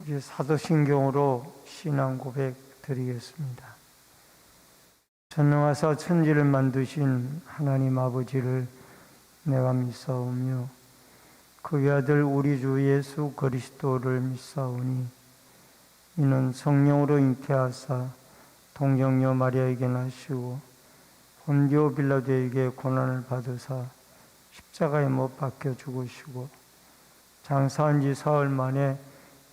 이제 사도신경으로 신앙 고백 드리겠습니다. 전능하사 천지를 만드신 하나님 아버지를 내가 믿사오며 그의 아들 우리 주 예수 그리스도를 믿사오니 이는 성령으로 잉태하사 동정녀 마리아에게 나시고 본디오 빌라도에게 고난을 받으사 십자가에 못 박혀 죽으시고 장사한 지 사흘 만에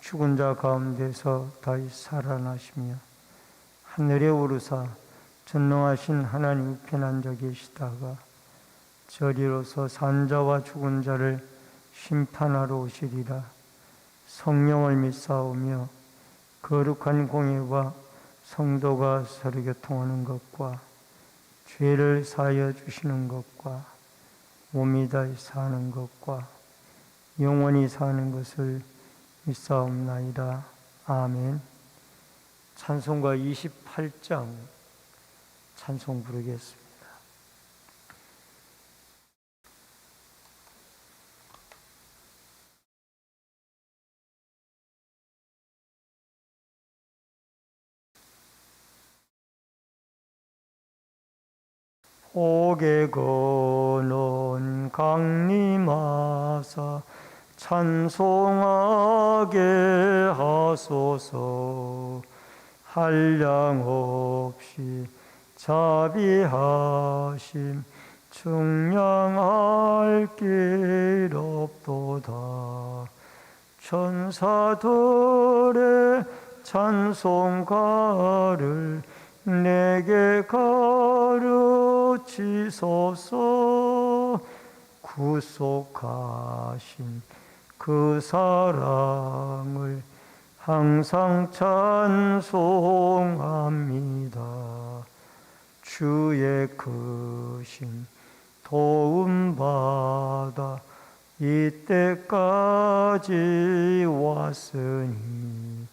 죽은 자 가운데서 다시 살아나시며 하늘에 오르사 전능하신 하나님 우편에 앉아 계시다가 저리로서 산자와 죽은 자를 심판하러 오시리라. 성령을 믿사오며 거룩한 공예와 성도가 서로 교통하는 것과 죄를 사하여 주시는 것과 몸이 다시 사는 것과 영원히 사는 것을 믿사옵나이다. 아멘. 찬송가 28장 찬송 부르겠습니다. 옥에 거는 강림하사 찬송하게 하소서. 한량 없이 자비하심 측량할 길 없도다. 천사들의 찬송가를 내게 가르치소서. 구속하신 그 사랑을 항상 찬송합니다. 주의 크신 도움받아 이때까지 왔으니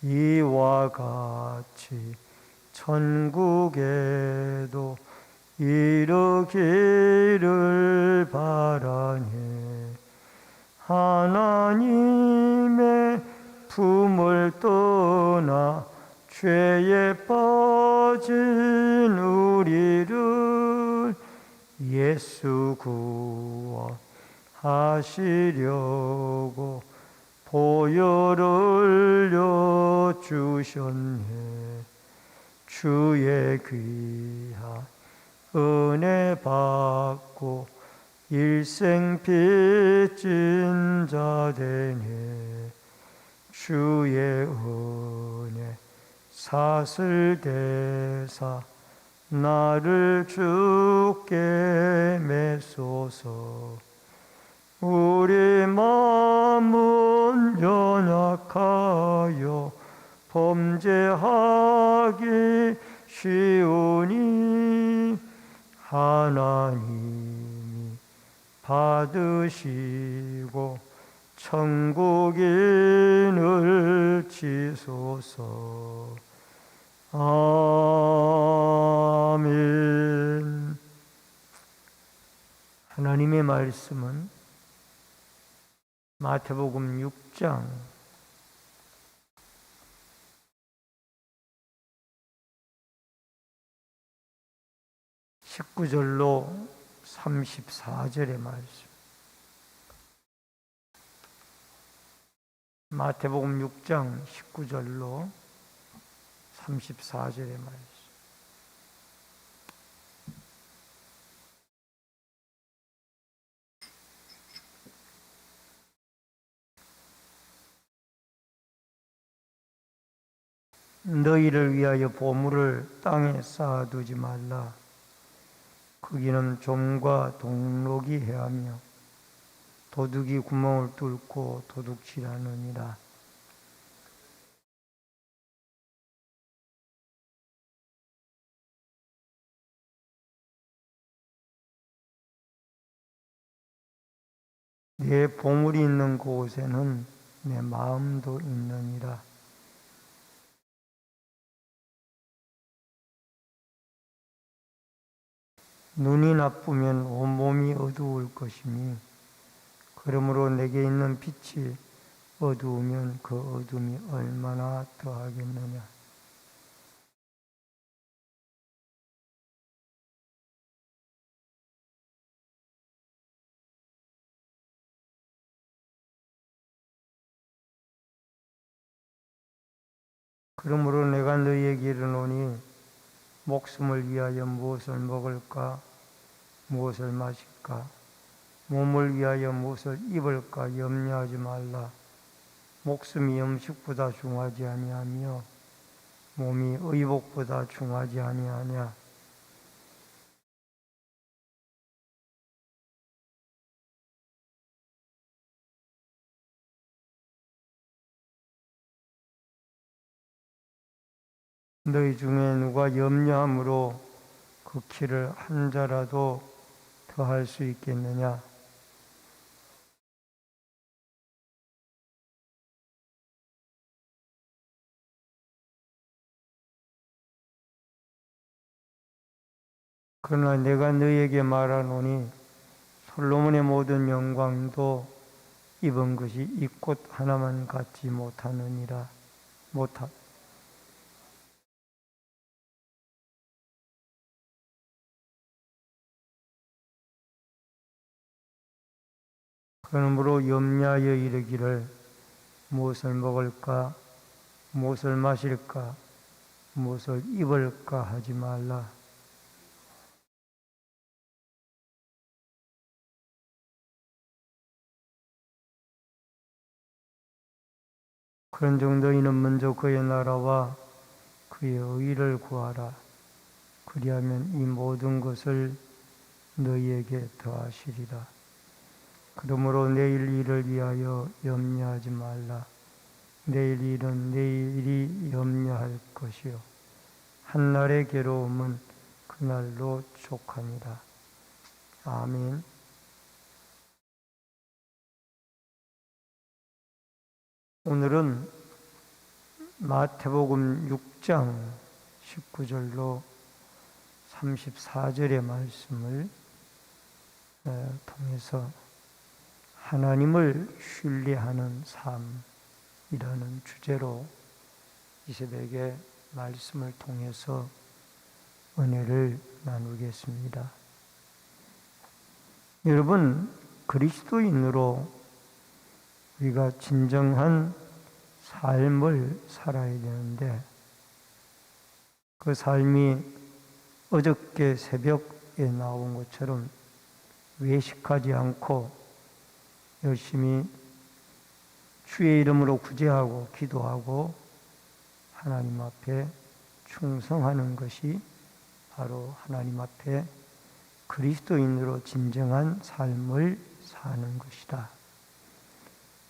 이와 같이 천국에도 이르기를 바라네. 하나님의 품을 떠나 죄에 빠진 우리를 예수 구원하시려고 보혈을 흘려주셨네. 주의 귀한 은혜 받고 일생 빚진 자 되네. 주의 은혜 사슬대사 나를 주께 메소서. 우리 마음은 연약하여 범죄하기 쉬우니 하나님이 받으시고 천국인을 지소서. 아멘. 하나님의 말씀은 마태복음 6장 19절로 34절의 말씀. 마태복음 6장 19절로 34절의 말씀. 너희를 위하여 보물을 땅에 쌓아두지 말라. 거기는 좀과 동록이 해하며 도둑이 구멍을 뚫고 도둑질하느니라. 내 보물이 있는 곳에는 내 마음도 있느니라. 눈이 나쁘면 온몸이 어두울 것이니 그러므로 내게 있는 빛이 어두우면 그 어둠이 얼마나 더하겠느냐. 그러므로 내가 너희에게 이르노니 목숨을 위하여 무엇을 먹을까, 무엇을 마실까, 몸을 위하여 무엇을 입을까 염려하지 말라. 목숨이 음식보다 중하지 아니하며 몸이 의복보다 중하지 아니하냐. 너희 중에 누가 염려함으로 그 키를 한 자라도 더할 수 있겠느냐. 그러나 내가 너희에게 말하노니 솔로몬의 모든 영광도 입은 것이 이 꽃 하나만 갖지 못하느니라. 그러므로 염려하여 이르기를 무엇을 먹을까, 무엇을 마실까, 무엇을 입을까 하지 말라. 그런즉 너희는 먼저 그의 나라와 그의 의를 구하라. 그리하면 이 모든 것을 너희에게 더하시리라. 그러므로 내일 일을 위하여 염려하지 말라. 내일 일은 내일이 염려할 것이요 한날의 괴로움은 그날로 족하니라. 아멘. 오늘은 마태복음 6장 19절로 34절의 말씀을 통해서 하나님을 신뢰하는 삶이라는 주제로 이 새벽에 말씀을 통해서 은혜를 나누겠습니다. 여러분, 그리스도인으로 우리가 진정한 삶을 살아야 되는데 그 삶이 어저께 새벽에 나온 것처럼 외식하지 않고 열심히 주의 이름으로 구제하고 기도하고 하나님 앞에 충성하는 것이 바로 하나님 앞에 그리스도인으로 진정한 삶을 사는 것이다.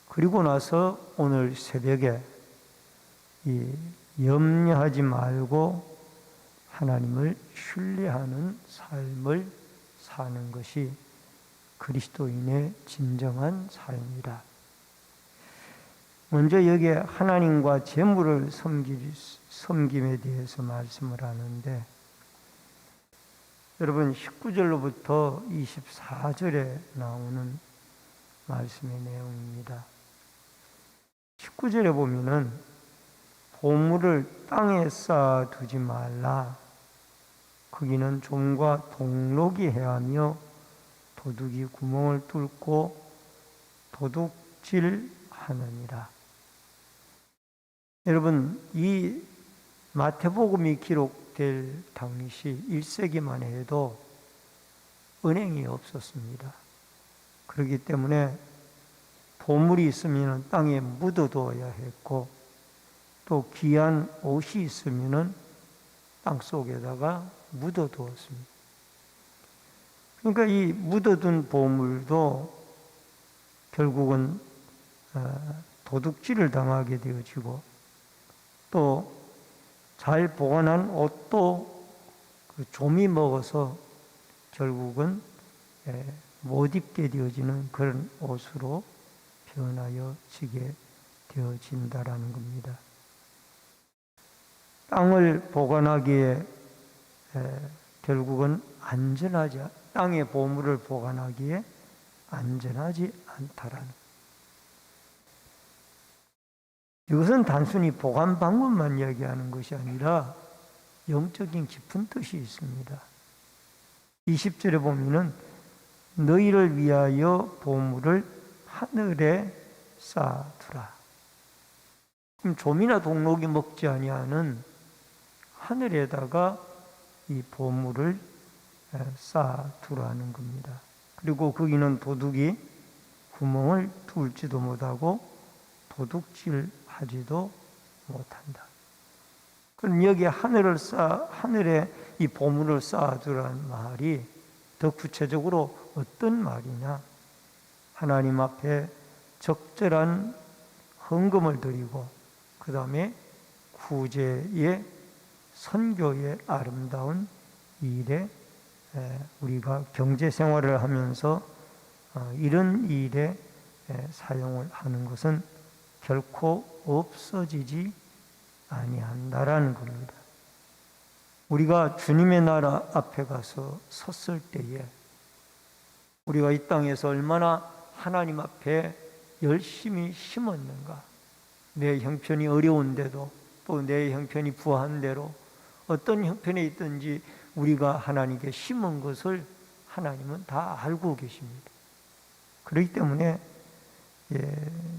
그리고 나서 오늘 새벽에 이 염려하지 말고 하나님을 신뢰하는 삶을 사는 것이 그리스도인의 진정한 삶이다. 먼저 여기에 하나님과 재물을 섬김에 대해서 말씀을 하는데 여러분 19절로부터 24절에 나오는 말씀의 내용입니다. 19절에 보면은 보물을 땅에 쌓아두지 말라. 거기는 좀과 동록이 해하며 도둑이 구멍을 뚫고 도둑질하느니라. 여러분, 이 마태복음이 기록될 당시 1세기만 해도 은행이 없었습니다. 그렇기 때문에 보물이 있으면 땅에 묻어둬야 했고 또 귀한 옷이 있으면 땅 속에다가 묻어두었습니다. 그러니까 이 묻어둔 보물도 결국은 도둑질을 당하게 되어지고 또 잘 보관한 옷도 그 좀이 먹어서 결국은 못 입게 되어지는 그런 옷으로 변하여 지게 되어진다라는 겁니다. 땅을 보관하기에 결국은 땅의 보물을 보관하기에 안전하지 않다라는. 이것은 단순히 보관 방법만 이야기하는 것이 아니라 영적인 깊은 뜻이 있습니다. 20절에 보면은 너희를 위하여 보물을 하늘에 쌓아두라. 그럼 좀이나 동록이 먹지 아니하는 하늘에다가 이 보물을 쌓아두라는 겁니다. 그리고 거기는 도둑이 구멍을 뚫지도 못하고 도둑질하지도 못한다. 그럼 여기 하늘에 이 보물을 쌓아두라는 말이 더 구체적으로 어떤 말이냐? 하나님 앞에 적절한 헌금을 드리고 그 다음에 구제의 선교의 아름다운 일에 우리가 경제 생활을 하면서 이런 일에 사용을 하는 것은 결코 없어지지 아니한다라는 겁니다. 우리가 주님의 나라 앞에 가서 섰을 때에 우리가 이 땅에서 얼마나 하나님 앞에 열심히 심었는가. 내 형편이 어려운데도 또 내 형편이 부한 대로 어떤 형편에 있든지 우리가 하나님께 심은 것을 하나님은 다 알고 계십니다. 그렇기 때문에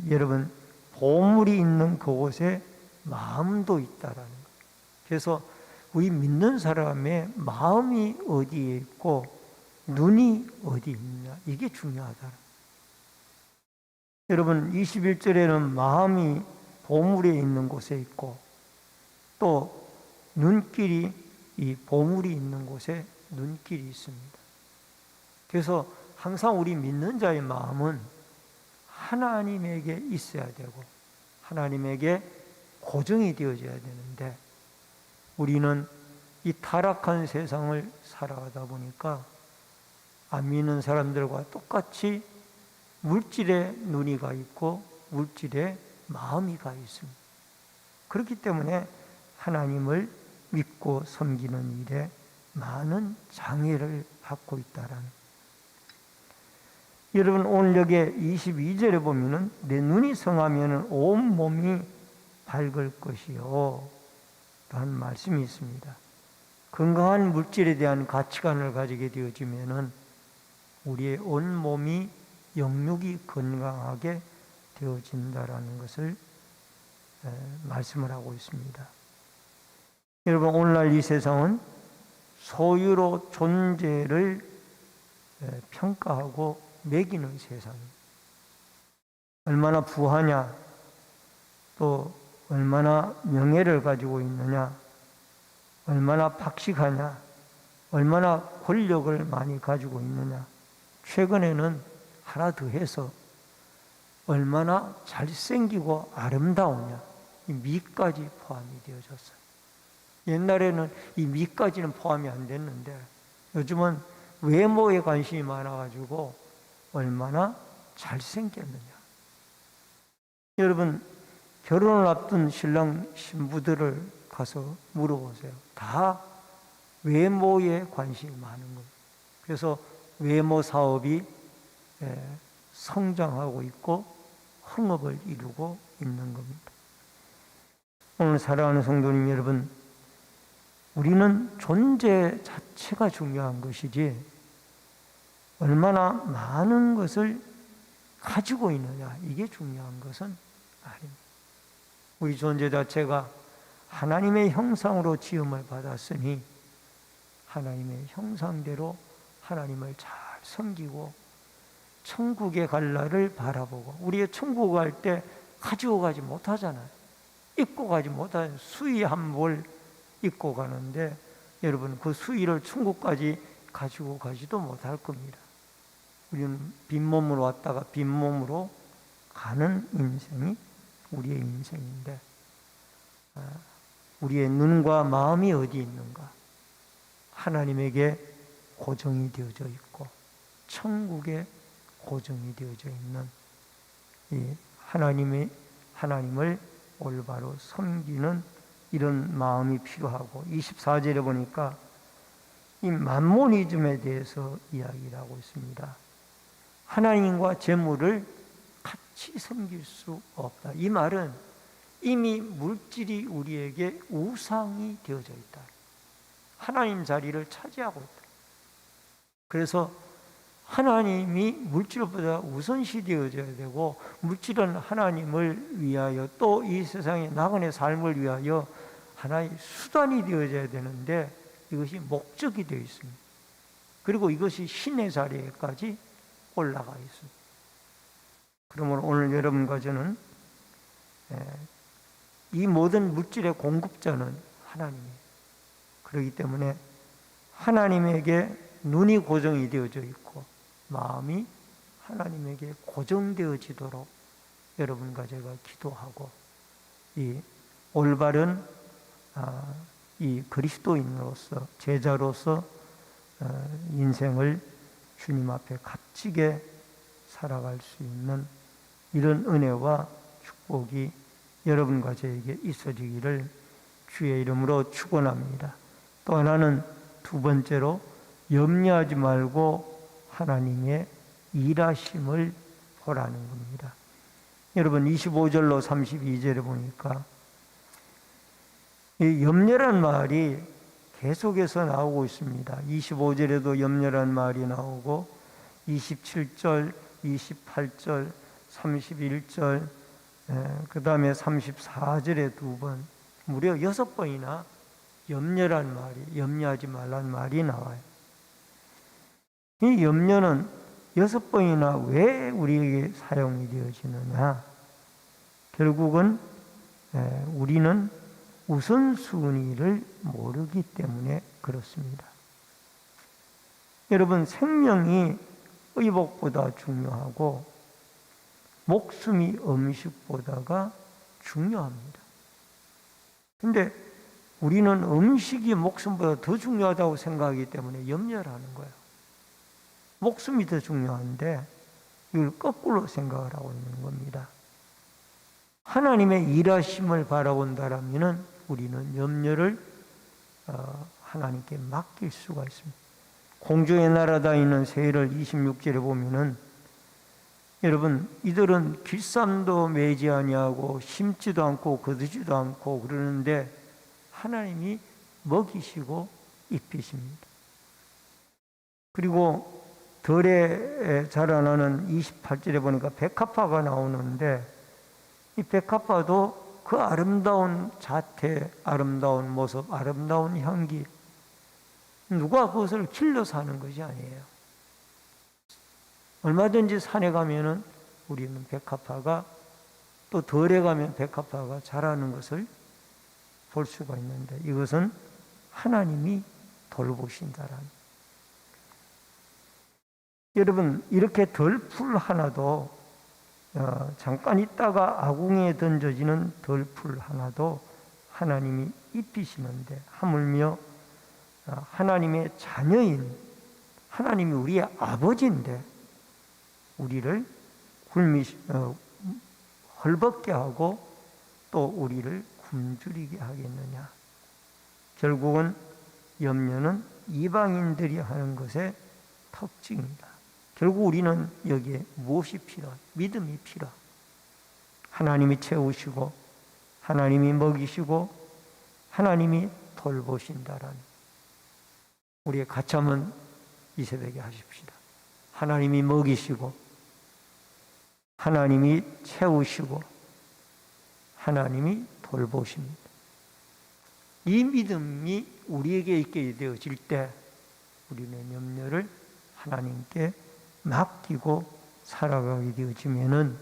여러분 보물이 있는 그곳에 마음도 있다라는 거예요. 그래서 우리 믿는 사람의 마음이 어디에 있고 눈이 어디 있느냐 이게 중요하다. 여러분 21절에는 마음이 보물에 있는 곳에 있고 또 눈길이 이 보물이 있는 곳에 눈길이 있습니다. 그래서 항상 우리 믿는 자의 마음은 하나님에게 있어야 되고 하나님에게 고정이 되어져야 되는데 우리는 이 타락한 세상을 살아가다 보니까 안 믿는 사람들과 똑같이 물질에 눈이 가 있고 물질에 마음이 가 있습니다. 그렇기 때문에 하나님을 믿고 섬기는 일에 많은 장애를 받고 있다라는. 여러분 오늘 여기 22절에 보면은 내 눈이 성하면은 온 몸이 밝을 것이요 라는 말씀이 있습니다. 건강한 물질에 대한 가치관을 가지게 되어지면은 우리의 온 몸이 영육이 건강하게 되어진다라는 것을 말씀을 하고 있습니다. 여러분 오늘날 이 세상은 소유로 존재를 평가하고 매기는 세상입니다. 얼마나 부하냐, 또 얼마나 명예를 가지고 있느냐, 얼마나 박식하냐, 얼마나 권력을 많이 가지고 있느냐. 최근에는 하나 더 해서 얼마나 잘생기고 아름다우냐, 이 미까지 포함이 되어졌어요. 옛날에는 이 미까지는 포함이 안 됐는데 요즘은 외모에 관심이 많아가지고 얼마나 잘생겼느냐. 여러분 결혼을 앞둔 신랑 신부들을 가서 물어보세요. 다 외모에 관심이 많은 거예요. 그래서 외모 사업이 성장하고 있고 흥업을 이루고 있는 겁니다. 오늘 사랑하는 성도님 여러분, 우리는 존재 자체가 중요한 것이지 얼마나 많은 것을 가지고 있느냐 이게 중요한 것은 아닙니다. 우리 존재 자체가 하나님의 형상으로 지음을 받았으니 하나님의 형상대로 하나님을 잘 섬기고 천국에 갈 날을 바라보고, 우리의 천국 갈 때 가지고 가지 못하잖아요. 입고 가지 못하는 수의 한 벌 입고 가는데 여러분 그 수의를 천국까지 가지고 가지도 못할 겁니다. 우리는 빈몸으로 왔다가 빈몸으로 가는 인생이 우리의 인생인데 우리의 눈과 마음이 어디 있는가? 하나님에게 고정이 되어져 있고 천국에 고정이 되어져 있는 이 하나님을 올바로 섬기는 이런 마음이 필요하고, 24절에 보니까 이 만모니즘에 대해서 이야기를 하고 있습니다. 하나님과 재물을 같이 섬길 수 없다. 이 말은 이미 물질이 우리에게 우상이 되어져 있다. 하나님 자리를 차지하고 있다. 그래서 하나님이 물질보다 우선시 되어져야 되고, 물질은 하나님을 위하여 또 이 세상의 나그네 삶을 위하여 하나의 수단이 되어져야 되는데, 이것이 목적이 되어 있습니다. 그리고 이것이 신의 자리에까지 올라가 있습니다. 그러므로 오늘 여러분과 저는 이 모든 물질의 공급자는 하나님이에요. 그렇기 때문에 하나님에게 눈이 고정이 되어져 있고 마음이 하나님에게 고정되어지도록 여러분과 제가 기도하고, 이 올바른 이 그리스도인으로서, 제자로서 인생을 주님 앞에 값지게 살아갈 수 있는 이런 은혜와 축복이 여러분과 저에게 있어지기를 주의 이름으로 축원합니다. 또 하나는, 두 번째로, 염려하지 말고 하나님의 일하심을 보라는 겁니다. 여러분 25절로 32절에 보니까 이 염려란 말이 계속해서 나오고 있습니다. 25절에도 염려란 말이 나오고 27절, 28절, 31절, 그 다음에 34절에 두 번, 무려 6번이나 염려란 말이, 염려하지 말란 말이 나와요. 이 염려는 6번이나 왜 우리에게 사용이 되어지느냐? 결국은 우리는 우선순위를 모르기 때문에 그렇습니다. 여러분, 생명이 의복보다 중요하고 목숨이 음식보다가 중요합니다. 근데 우리는 음식이 목숨보다 더 중요하다고 생각하기 때문에 염려를 하는 거예요. 목숨이 더 중요한데 이걸 거꾸로 생각을 하고 있는 겁니다. 하나님의 일하심을 바라본다라면 우리는 염려를 하나님께 맡길 수가 있습니다. 공중에 날아다니는 새를 26절에 보면은, 여러분, 이들은 길쌈도 매지 아니하고 심지도 않고 거두지도 않고 그러는데 하나님이 먹이시고 입히십니다. 그리고 들에 자라나는 28절에 보니까 백합화가 나오는데, 이 백합화도 그 아름다운 자태, 아름다운 모습, 아름다운 향기, 누가 그것을 길러서 하는 것이 아니에요. 얼마든지 산에 가면은 우리는 백합화가, 또 들에 가면 백합화가 자라는 것을 볼 수가 있는데, 이것은 하나님이 돌보신다라는. 여러분, 이렇게 덜풀 하나도, 잠깐 있다가 아궁이에 던져지는 덜풀 하나도 하나님이 입히시는데, 하물며 하나님의 자녀인, 하나님이 우리의 아버지인데 우리를 헐벗게 하고 또 우리를 굶주리게 하겠느냐? 결국은 염려는 이방인들이 하는 것의 특징입니다. 결국 우리는 여기에 무엇이 필요한? 믿음이 필요한. 하나님이 채우시고 하나님이 먹이시고 하나님이 돌보신다라는, 우리의 가참은 이 새벽에 하십시다. 하나님이 먹이시고 하나님이 채우시고 하나님이 돌보십니다. 이 믿음이 우리에게 있게 되어질 때 우리는 염려를 하나님께 맡기고 살아가게 되어지면은,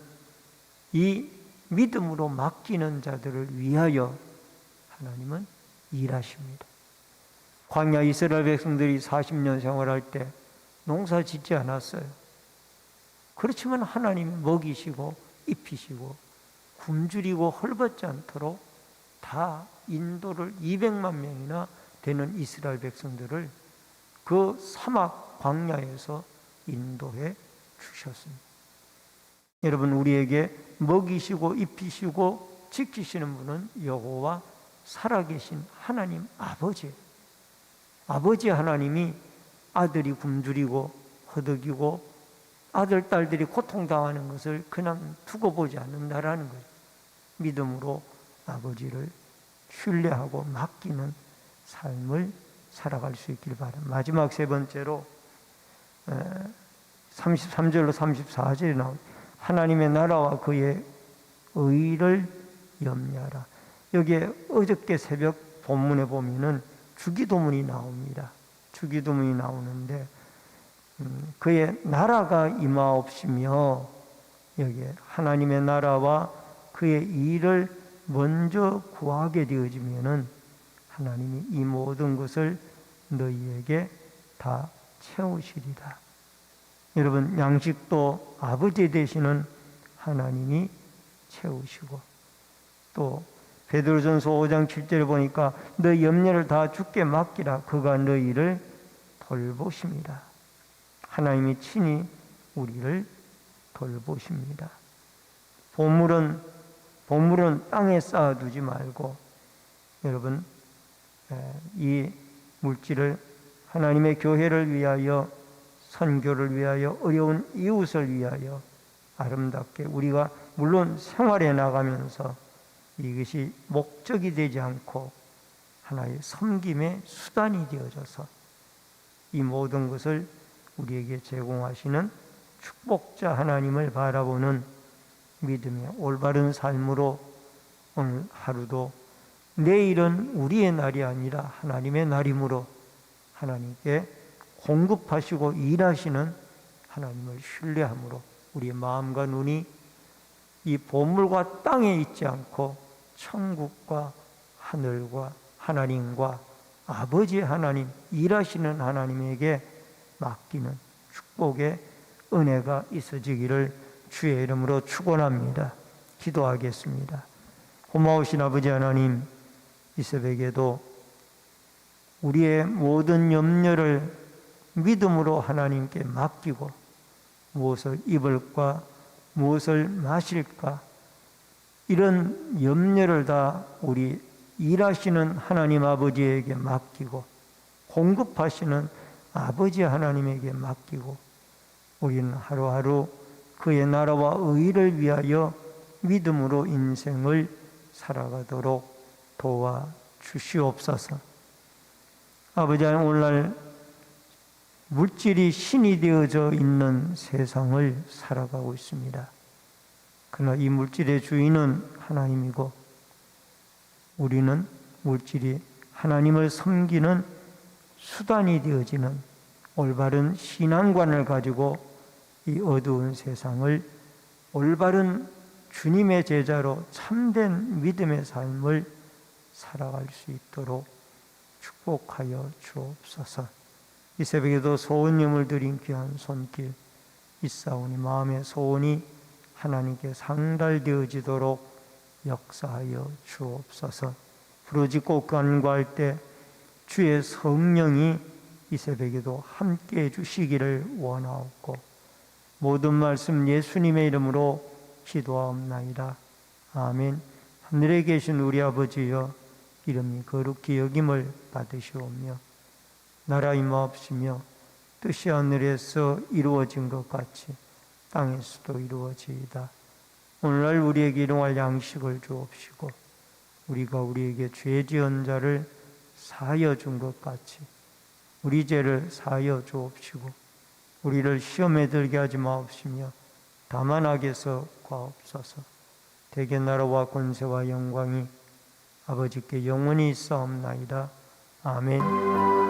이 믿음으로 맡기는 자들을 위하여 하나님은 일하십니다. 광야 이스라엘 백성들이 40년 생활할 때 농사 짓지 않았어요. 그렇지만 하나님이 먹이시고 입히시고 굶주리고 헐벗지 않도록 다 인도를, 200만 명이나 되는 이스라엘 백성들을 그 사막 광야에서 인도해 주셨습니다. 여러분, 우리에게 먹이시고 입히시고 지키시는 분은 여호와 살아계신 하나님 아버지예요. 아버지 하나님이 아들이 굶주리고 허덕이고 아들, 딸들이 고통당하는 것을 그냥 두고 보지 않는다라는 거예요. 믿음으로 아버지를 신뢰하고 맡기는 삶을 살아갈 수 있길 바랍니다. 마지막 세 번째로 33절로 34절에 나온 하나님의 나라와 그의 의를 염려하라. 여기에 어저께 새벽 본문에 보면은 주기도문이 나옵니다. 주기도문이 나오는데 그의 나라가 임하옵시며, 여기에 하나님의 나라와 그의 일을 먼저 구하게 되어지면은 하나님이 이 모든 것을 너희에게 다 채우시리라. 여러분, 양식도 아버지 되시는 하나님이 채우시고, 또 베드로전서 5장 7절에 보니까 너희 염려를 다 주께 맡기라. 그가 너희를 돌보십니다. 하나님이 친히 우리를 돌보십니다. 보물은 땅에 쌓아두지 말고, 여러분, 이 물질을 하나님의 교회를 위하여, 선교를 위하여, 어려운 이웃을 위하여 아름답게 우리가 물론 생활해 나가면서 이것이 목적이 되지 않고 하나의 섬김의 수단이 되어져서 이 모든 것을 우리에게 제공하시는 축복자 하나님을 바라보는 믿음의 올바른 삶으로 오늘 하루도 내일은 우리의 날이 아니라 하나님의 날이므로 하나님께 공급하시고 일하시는 하나님을 신뢰함으로 우리의 마음과 눈이 이 보물과 땅에 있지 않고 천국과 하늘과 하나님과 아버지 하나님, 일하시는 하나님에게 맡기는 축복의 은혜가 있어지기를 주의 이름으로 축원합니다. 기도하겠습니다. 고마우신 아버지 하나님, 이 새벽에도 우리의 모든 염려를 믿음으로 하나님께 맡기고 무엇을 입을까, 무엇을 마실까, 이런 염려를 다 우리 일하시는 하나님 아버지에게 맡기고 공급하시는 아버지 하나님에게 맡기고 우리는 하루하루 그의 나라와 의를 위하여 믿음으로 인생을 살아가도록 도와주시옵소서. 아버지 하나님, 오늘날 물질이 신이 되어져 있는 세상을 살아가고 있습니다. 그러나 이 물질의 주인은 하나님이고 우리는 물질이 하나님을 섬기는 수단이 되어지는 올바른 신앙관을 가지고 이 어두운 세상을 올바른 주님의 제자로 참된 믿음의 삶을 살아갈 수 있도록 축복하여 주옵소서. 이 새벽에도 소원님을 드린 귀한 손길 있사오니 마음의 소원이 하나님께 상달되어지도록 역사하여 주옵소서. 부르짖고 간구할 때 주의 성령이 이 새벽에도 함께해 주시기를 원하옵고 모든 말씀 예수님의 이름으로 기도하옵나이다. 아멘. 하늘에 계신 우리 아버지여, 이름이 거룩히 여김을 받으시오며 나라 임하옵시며 뜻이 하늘에서 이루어진 것 같이 땅에서도 이루어지이다. 오늘날 우리에게 일용할 양식을 주옵시고 우리가 우리에게 죄 지은 자를 사하여 준 것 같이 우리 죄를 사하여 주옵시고 우리를 시험에 들게 하지 마옵시며 다만 악에서 구하옵소서. 대개 나라와 권세와 영광이 아버지께 영원히 있사옵나이다. 아멘.